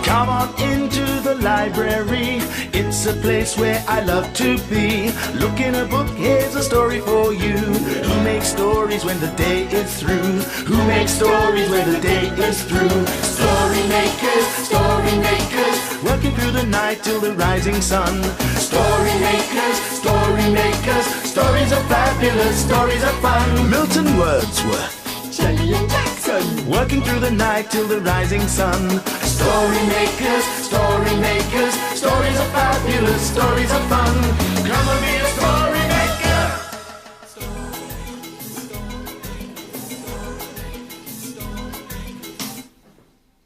Come on into the library. It's a place where I love to be. Look in a book, here's a story for you. Who makes stories when the day is through? Who makes stories when the day is through? Story makers, working through the night till the rising sun. Story makers, stories are fabulous, stories are fun. Milton Wordsworth, Shelley and Jackson, working through the night till the rising sun. Story makers, stories are fabulous, stories are fun. Come and be a story maker.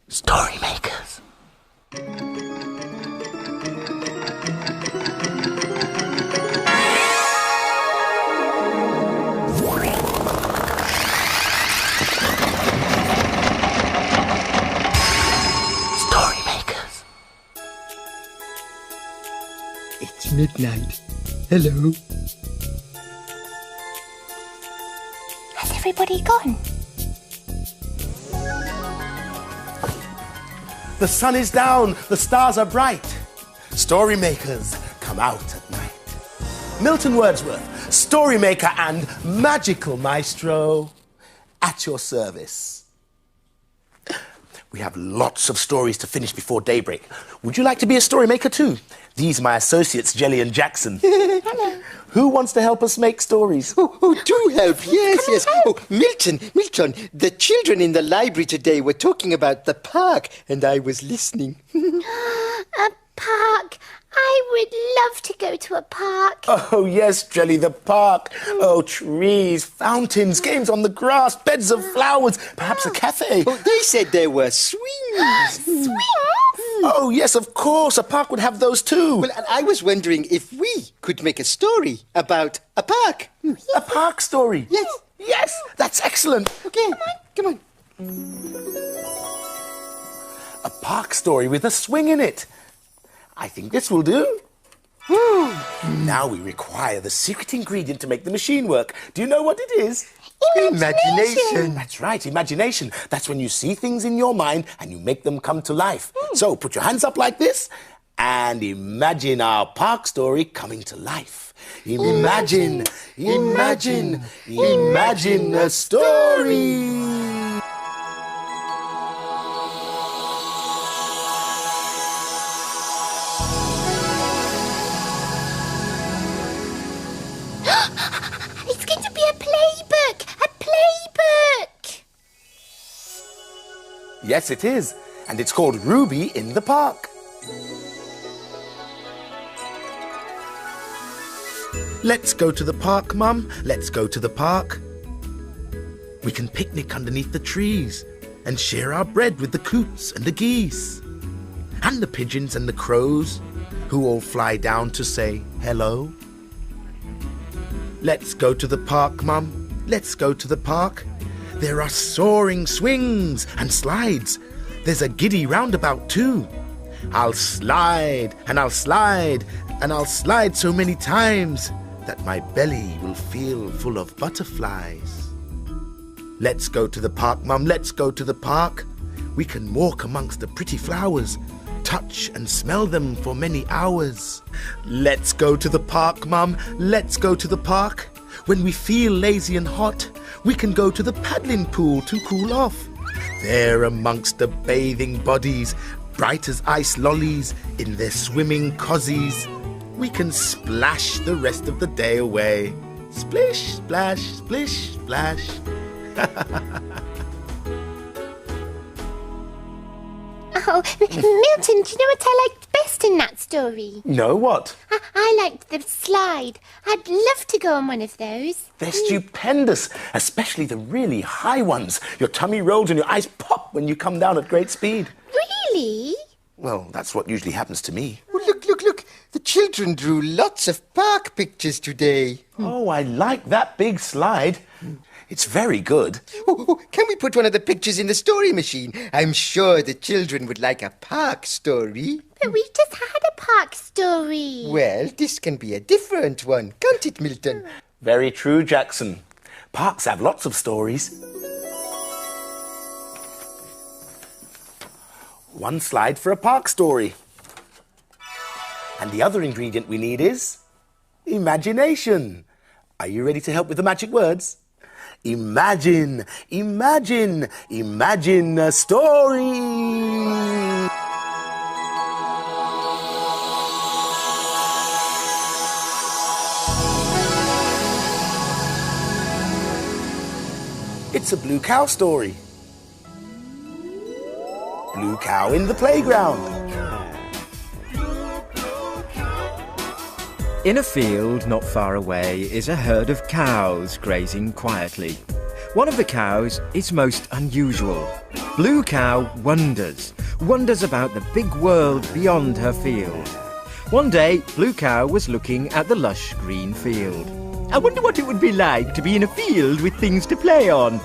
Story makers. it's midnight. Hello. Has everybody gone? The sun is down, the stars are bright. Story makers come out at night. Milton Wordsworth, story maker and magical maestro, at your service. We have lots of stories to finish before daybreak. Would you like to be a story maker too? These are my associates, Jelly and Jackson. Hello. Who wants to help us make stories? Oh, do help. Yes. Oh, Milton, the children in the library today were talking about the park, and I was listening. A park. I would love to go to a park. Oh, yes, Jelly, the park. Oh, trees, fountains, games on the grass, beds of flowers, perhaps a cafe. Oh, they said there were swings. Swings? Oh, yes, of course. A park would have those too. Well, and I was wondering if we could make a story about a park. A park story. Yes. Yes, that's excellent. Okay, come on. A park story with a swing in it. I think this will do. Now we require the secret ingredient to make the machine work. Do you know what it is? Imagination. That's right, imagination. That's when you see things in your mind and you make them come to life. So put your hands up like this and imagine our park story coming to life. Imagine a story. It's going to be a playbook! A playbook! Yes, it is. And it's called Ruby in the Park. Let's go to the park, Mum. Let's go to the park. We can picnic underneath the trees and share our bread with the coots and the geese and the pigeons and the crows who all fly down to say hello. Let's go to the park, Mum. Let's go to the park. There are soaring swings and slides. There's a giddy roundabout too. I'll slide and I'll slide and I'll slide so many times that my belly will feel full of butterflies. Let's go to the park, Mum. Let's go to the park. We can walk amongst the pretty flowers, touch and smell them for many hours. Let's go to the park, Mum. Let's go to the park. When we feel lazy and hot, we can go to the paddling pool to cool off. There amongst the bathing bodies, bright as ice lollies in their swimming cozies, we can splash the rest of the day away. Splish, splash, splish, splash. Oh, Milton, do you know what I liked best in that story? No, what? I liked the slide. I'd love to go on one of those. They're stupendous, especially the really high ones. Your tummy rolls and your eyes pop when you come down at great speed. Really? Well, that's what usually happens to me. Oh, look. The children drew lots of park pictures today. Oh, I like that big slide. It's very good. Oh, can we put one of the pictures in the story machine? I'm sure the children would like a park story. But we just had a park story. Well, this can be a different one, can't it, Milton? Very true, Jackson. Parks have lots of stories. one slide for a park story. And the other ingredient we need is imagination. Are you ready to help with the magic words? Imagine, imagine, imagine a story. It's a blue cow story. Blue cow in the playground. In a field not far away is a herd of cows grazing quietly. One of the cows is most unusual. Blue cow wonders about the big world beyond her field. One day, Blue cow was looking at the lush green field. I wonder what it would be like to be in a field with things to play on.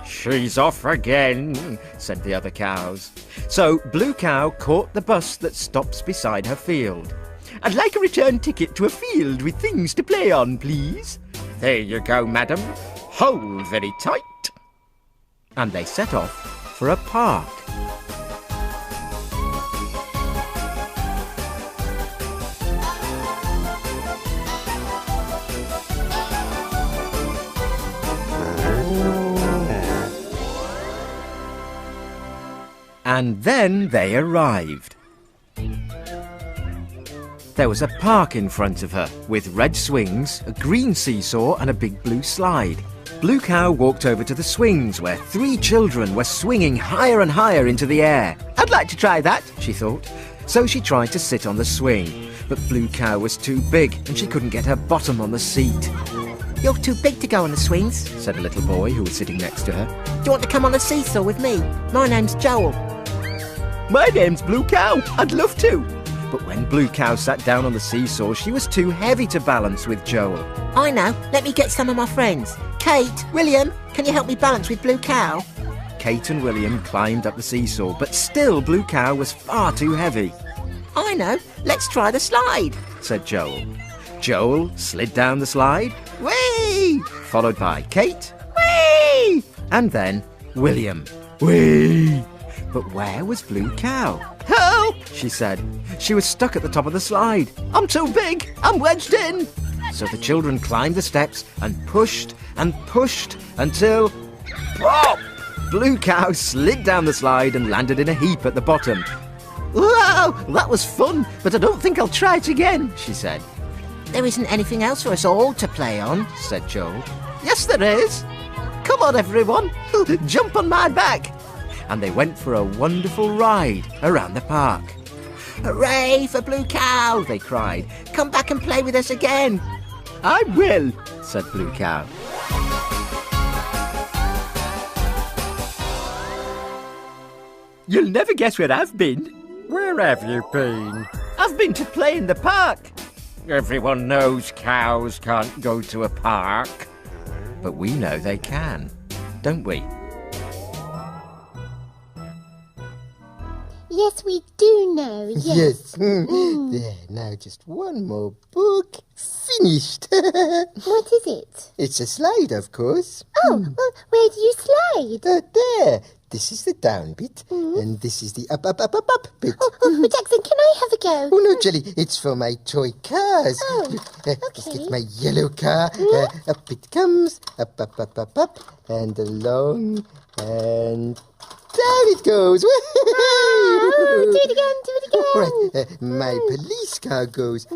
She's off again, said the other cows. So Blue cow caught the bus that stops beside her field. I'd like a return ticket to a field with things to play on, please. There you go, madam. Hold very tight. And they set off for a park. And then they arrived. There was a park in front of her, with red swings, a green seesaw and a big blue slide. Blue cow walked over to the swings, where 3 children were swinging higher and higher into the air. I'd like to try that, she thought. So she tried to sit on the swing, but Blue cow was too big and she couldn't get her bottom on the seat. You're too big to go on the swings, said a little boy who was sitting next to her. Do you want to come on the seesaw with me? My name's Joel. My name's Blue cow. I'd love to. But when Blue cow sat down on the seesaw, she was too heavy to balance with Joel. I know. Let me get some of my friends. Kate, William, can you help me balance with Blue cow? Kate and William climbed up the seesaw, but still Blue cow was far too heavy. I know. Let's try the slide, said Joel. Joel slid down the slide. Whee! Followed by Kate. Whee! And then William. Whee! But where was Blue cow? Help! She said. She was stuck at the top of the slide. I'm too big! I'm wedged in! So the children climbed the steps and pushed until... Pop! Blue cow slid down the slide and landed in a heap at the bottom. Wow! That was fun, but I don't think I'll try it again, she said. There isn't anything else for us all to play on, said Joel. Yes, there is. Come on, everyone. Jump on my back. And they went for a wonderful ride around the park. Hooray for Blue cow, they cried. Come back and play with us again. I will, said Blue cow. You'll never guess where I've been. Where have you been? I've been to play in the park. Everyone knows cows can't go to a park. But we know they can, don't we? Yes, we do know, yes. There, now just one more book. Finished. What is it? It's a slide, of course. Oh, well, where do you slide? There. This is the down bit, and this is the up bit. Oh, Jackson, can I have a go? Oh, no, Jelly, it's for my toy cars. Oh, Let's okay. get my yellow car. Up it comes, up, and along, and down it goes. Oh, do it again. All right, my police car goes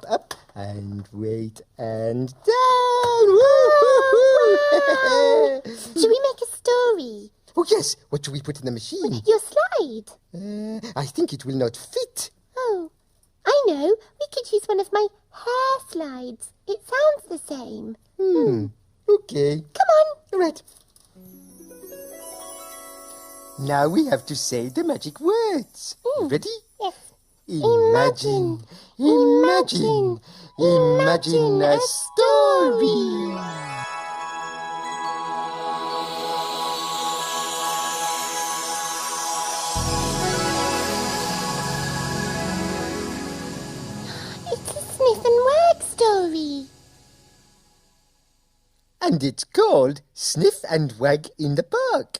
up, and wait, and down. Wow. Should we make a story? Oh, yes. What do we put in the machine? Your slide. I think it will not fit. Oh, I know. We could use one of my hair slides. It sounds the same. Okay. Come on. All right. Now we have to say the magic words. Ready? Yes. Imagine a story. It's a Sniff and Wag story. And it's called Sniff and Wag in the Park.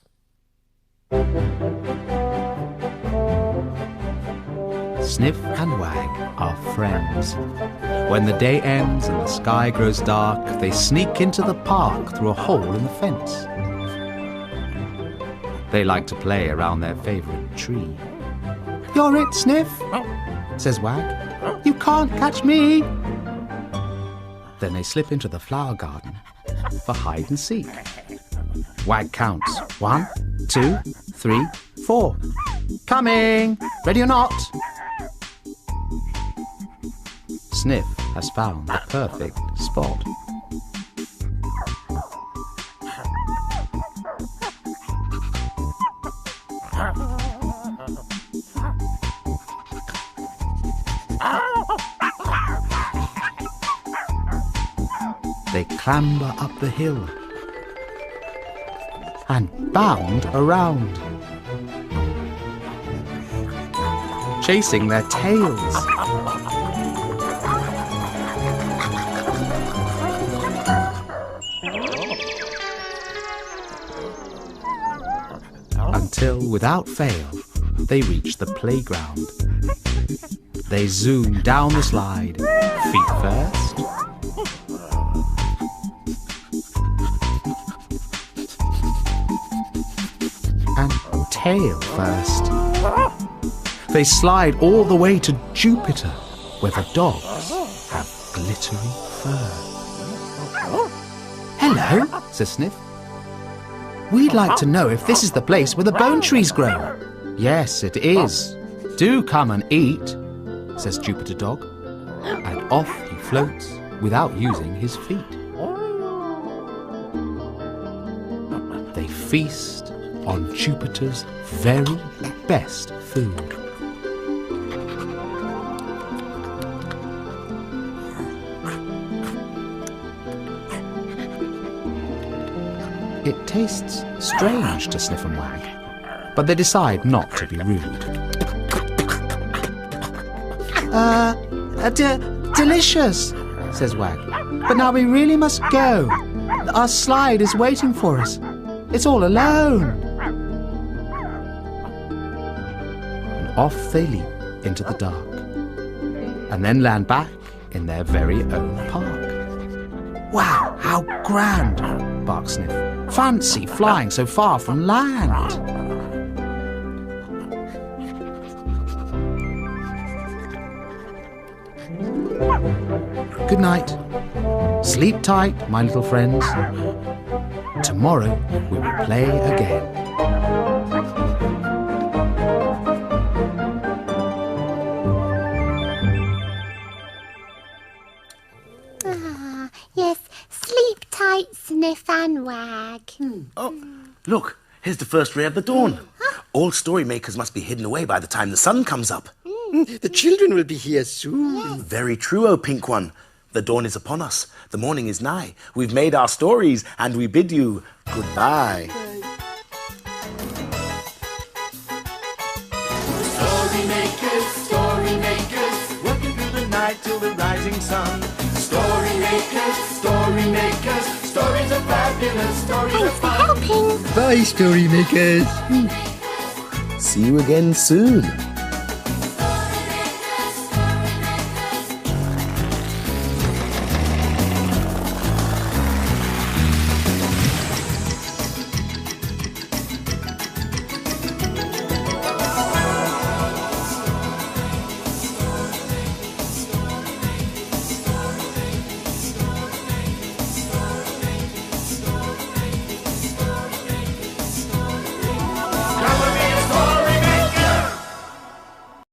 Sniff and Wag are friends. When the day ends and the sky grows dark, they sneak into the park through a hole in the fence. They like to play around their favourite tree. "You're it, Sniff," says Wag. "You can't catch me." Then they slip into the flower garden for hide and seek. Wag counts 1, 2, 3, 4. "Coming! Ready or not?" Sniff has found the perfect spot. They clamber up the hill and bound around, chasing their tails. Until, without fail, they reach the playground. They zoom down the slide, feet first. And tail first. They slide all the way to Jupiter, where the dogs have glittery fur. "Hello," says Sniff. "We'd like to know if this is the place where the bone trees grow." "Yes, it is. Do come and eat," says Jupiter Dog. And off he floats without using his feet. They feast on Jupiter's very best food. It tastes strange to Sniff and Wag, but they decide not to be rude. Delicious, says Wag. "But now we really must go. Our slide is waiting for us. It's all alone." And off they leap into the dark, and then land back in their very own park. "Wow, how grand," barks Sniff. "Fancy flying so far from land." Good night. Sleep tight, my little friends. Tomorrow we will play again. Yes, sleep tight, Sniff and Wag. Oh, look, here's the first ray of the dawn. All story makers must be hidden away by the time the sun comes up. The children will be here soon. Very true, O Pink One. The dawn is upon us. The morning is nigh. We've made our stories, and we bid you goodbye. Story makers, working through the night till the rising sun. Story makers, stories are fabulous, stories are Thanks for fun. helping. Bye, story makers. See you again soon.